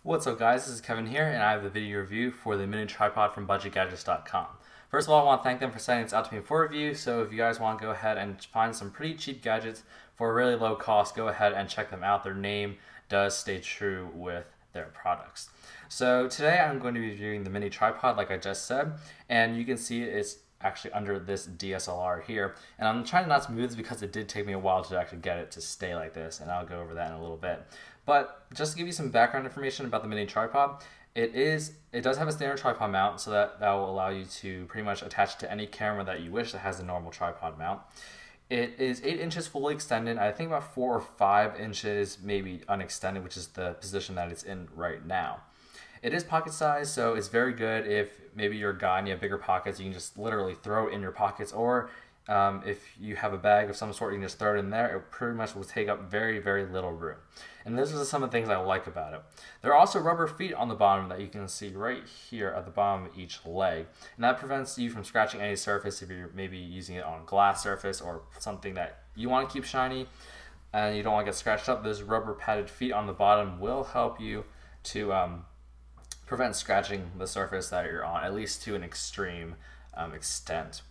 What's up guys, this is Kevin here and I have a video review for the mini tripod from BudgetGadgets.com. First of all, I want to thank them for sending this out to me for review, so if you guys want to go ahead and find some pretty cheap gadgets for a really low cost, go ahead and check them out. Their name does stay true with their products. So today I'm going to be reviewing the mini tripod like I just said, and you can see it's actually under this DSLR here, and I'm trying not to move this because it did take me a while to actually get it to stay like this, and I'll go over that in a little bit. But just to give you some background information about the mini tripod, it does have a standard tripod mount, so that will allow you to pretty much attach it to any camera that you wish that has a normal tripod mount. It is 8 inches fully extended. I think about 4 or 5 inches maybe unextended, which is the position that it's in right now. It is pocket size, so it's very good if maybe you're a guy and you have bigger pockets. You can just literally throw it in your pockets, or if you have a bag of some sort, you can just throw it in there. It pretty much will take up very, very little room. And those are some of the things I like about it. There are also rubber feet on the bottom that you can see right here at the bottom of each leg. And that prevents you from scratching any surface if you're maybe using it on a glass surface or something that you want to keep shiny and you don't want to get scratched up. Those rubber padded feet on the bottom will help you to prevent scratching the surface that you're on, at least to an extreme extent.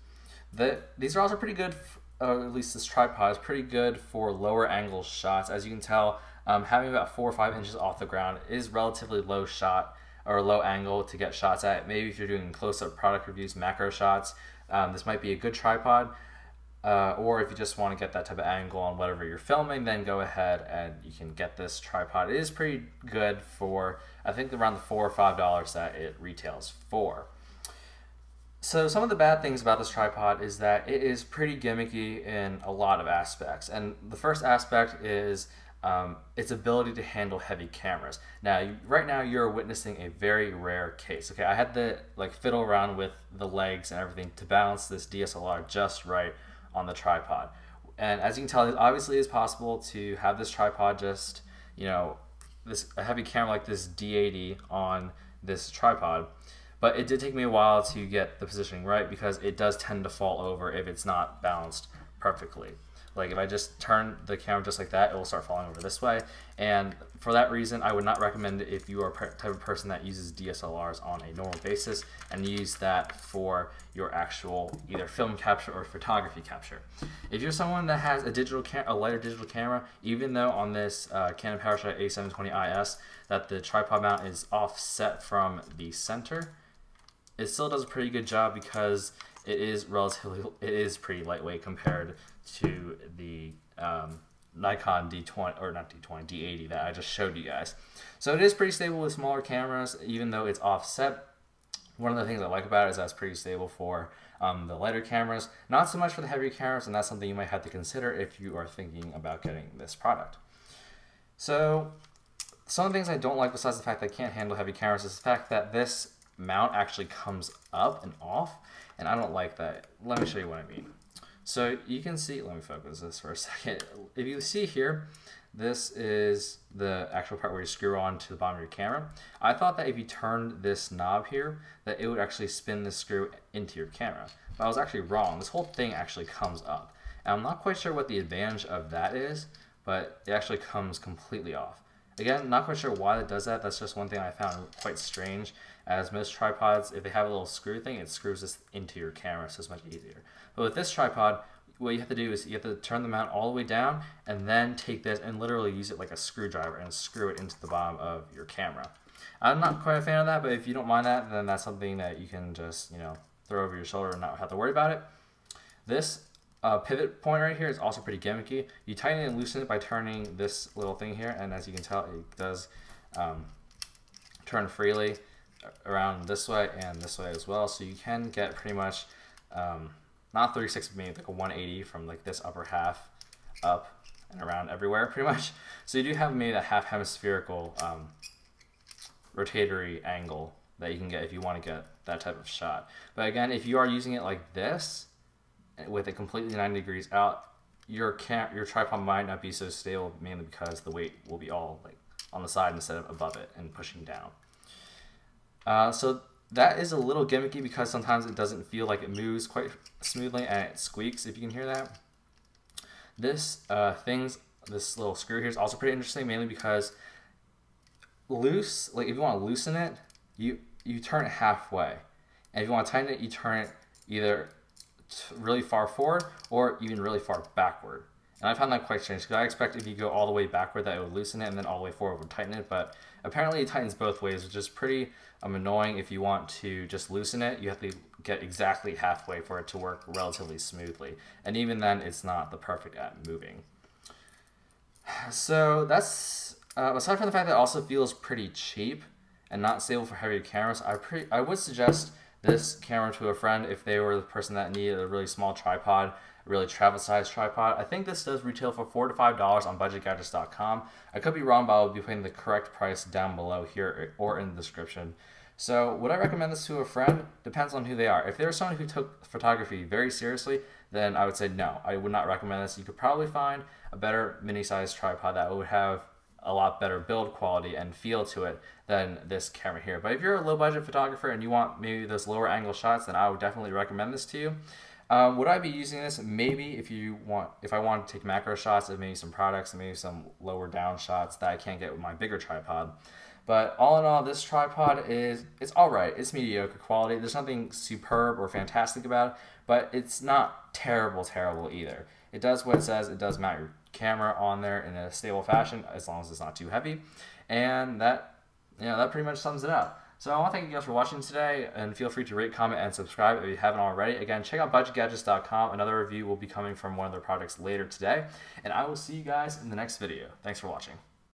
These are also pretty good, at least this tripod is pretty good for lower angle shots. As you can tell, having about 4 or 5 inches off the ground is relatively low shot or low angle to get shots at. Maybe if you're doing close-up product reviews, macro shots, this might be a good tripod. Or if you just want to get that type of angle on whatever you're filming, then go ahead and you can get this tripod. It is pretty good for, I think, around the $4 or $5 that it retails for. So some of the bad things about this tripod is that it is pretty gimmicky in a lot of aspects. And the first aspect is its ability to handle heavy cameras. Now, right now you're witnessing a very rare case. Okay, I had to fiddle around with the legs and everything to balance this DSLR just right on the tripod. And as you can tell, it obviously is possible to have this tripod just, a heavy camera like this D80 on this tripod. But it did take me a while to get the positioning right because it does tend to fall over if it's not balanced perfectly. Like if I just turn the camera just like that, it will start falling over this way. And for that reason, I would not recommend it if you are a type of person that uses DSLRs on a normal basis and use that for your actual either film capture or photography capture. If you're someone that has a lighter digital camera, even though on this Canon PowerShot A720IS that the tripod mount is offset from the center, it still does a pretty good job because it is pretty lightweight compared to the Nikon D20 or not D20 D80 that I just showed you guys. So it is pretty stable with smaller cameras, even though it's offset. One of the things I like about it is that it's pretty stable for the lighter cameras, not so much for the heavier cameras, and that's something you might have to consider if you are thinking about getting this product. So some of the things I don't like, besides the fact that I can't handle heavy cameras, is the fact that this mount actually comes up and off, and I don't like that. Let me show you what I mean. So you can see, let me focus this for a second. If you see here, this is the actual part where you screw on to the bottom of your camera. I thought that if you turned this knob here, that it would actually spin the screw into your camera. But I was actually wrong. This whole thing actually comes up. And I'm not quite sure what the advantage of that is, but it actually comes completely off. Again, not quite sure why it does that. That's just one thing I found quite strange, as most tripods, if they have a little screw thing, it screws this into your camera, so it's much easier. But with this tripod, what you have to do is you have to turn the mount all the way down and then take this and literally use it like a screwdriver and screw it into the bottom of your camera. I'm not quite a fan of that, but if you don't mind that, then that's something that you can just, throw over your shoulder and not have to worry about it. This pivot point right here is also pretty gimmicky. You tighten and loosen it by turning this little thing here, and as you can tell, it does turn freely around this way and this way as well, so you can get pretty much not 360, maybe like a 180 from like this upper half up and around everywhere pretty much. So you do have maybe a half hemispherical rotatory angle that you can get if you want to get that type of shot. But again, if you are using it like this with it completely 90 degrees out, your tripod might not be so stable, mainly because the weight will be all like on the side instead of above it and pushing down. So that is a little gimmicky because sometimes it doesn't feel like it moves quite smoothly and it squeaks, if you can hear that. This little screw here is also pretty interesting, mainly because loose, like if you want to loosen it, you turn it halfway. And if you want to tighten it, you turn it either really far forward or even really far backward. And I found that quite strange because I expect if you go all the way backward that it would loosen it and then all the way forward would tighten it. But apparently it tightens both ways, which is pretty annoying. If you want to just loosen it, you have to get exactly halfway for it to work relatively smoothly. And even then, it's not the perfect at moving. So that's, aside from the fact that it also feels pretty cheap and not stable for heavier cameras, I would suggest this camera to a friend if they were the person that needed a really small tripod, a really travel-sized tripod. I think this does retail for $4 to $5 on BudgetGadgets.com. I could be wrong, but I'll be putting the correct price down below here or in the description. So would I recommend this to a friend? Depends on who they are. If they're someone who took photography very seriously, then I would say no, I would not recommend this. You could probably find a better mini-sized tripod that would have a lot better build quality and feel to it than this camera here. But if you're a low budget photographer and you want maybe those lower angle shots, then I would definitely recommend this to you. Would I be using this? Maybe if I want to take macro shots of maybe some products, maybe some lower down shots that I can't get with my bigger tripod. But all in all, this tripod it's all right. It's mediocre quality. There's nothing superb or fantastic about it, but it's not terrible either. It does what it says. It does mount your camera on there in a stable fashion as long as it's not too heavy. And that pretty much sums it up. So I want to thank you guys for watching today, and feel free to rate, comment, and subscribe if you haven't already. Again, check out BudgetGadgets.com. Another review will be coming from one of their products later today. And I will see you guys in the next video. Thanks for watching.